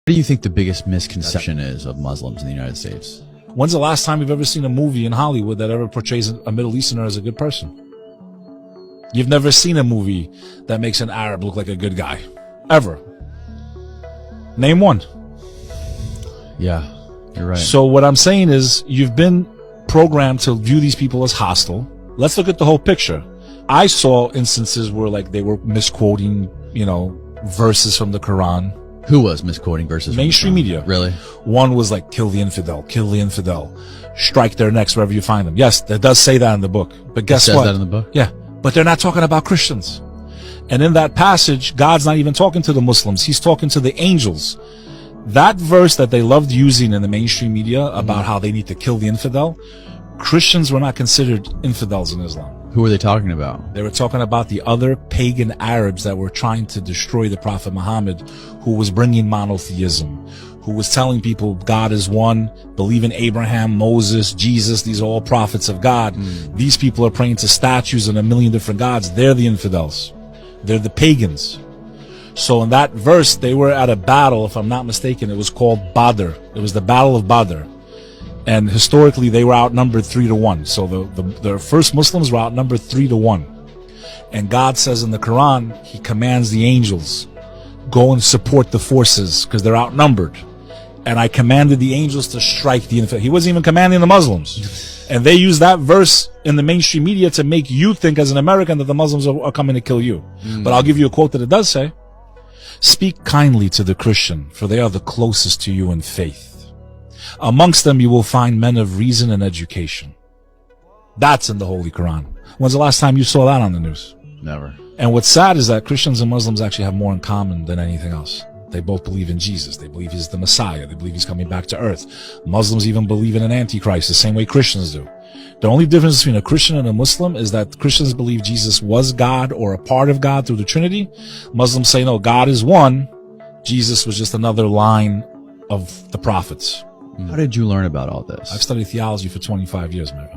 What do you think the biggest misconception is of Muslims in the United States? When's the last time you've ever seen a movie in Hollywood that ever portrays a Middle Easterner as a good person? You've never seen a movie that makes an Arab look like a good guy. Ever. Name one. Yeah, you're right. So what I'm saying is, you've been programmed to view these people as hostile. Let's look at the whole picture. I saw instances where like they were misquoting, verses from the Quran. Who was misquoting verses? Mainstream media. Really? One was like, kill the infidel, strike their necks wherever you find them. Yes, that does say that in the book. But guess what? It says that in the book? Yeah. But they're not talking about Christians. And in that passage, God's not even talking to the Muslims. He's talking to the angels. That verse that they loved using in the mainstream media about how they need to kill the infidel, Christians were not considered infidels in Islam. Who were they talking about? They were talking about the other pagan Arabs that were trying to destroy the Prophet Muhammad, who was bringing monotheism, who was telling people God is one, believe in Abraham, Moses, Jesus, these are all prophets of God. These people are praying to statues and a million different gods. They're the infidels. They're the pagans. So in that verse, they were at a battle, if I'm not mistaken, it was called Badr. It was the Battle of Badr. And historically, they were outnumbered 3-1. So the first Muslims were outnumbered 3-1. And God says in the Quran, He commands the angels, go and support the forces because they're outnumbered. And I commanded the angels to strike the infidel. He wasn't even commanding the Muslims. And they use that verse in the mainstream media to make you think as an American that the Muslims are coming to kill you. But I'll give you a quote that it does say, speak kindly to the Christian, for they are the closest to you in faith. Amongst them you will find men of reason and education. That's in the Holy Quran. When's the last time you saw that on the news? Never. And what's sad is that Christians and Muslims actually have more in common than anything else. They both believe in Jesus. They believe He's the Messiah. They believe He's coming back to earth. Muslims even believe in an Antichrist the same way Christians do. The only difference between a Christian and a Muslim is that Christians believe Jesus was God or a part of God through the Trinity. Muslims say, no, God is one. Jesus was just another line of the prophets. How did you learn about all this? I've studied theology for 25 years, my friend.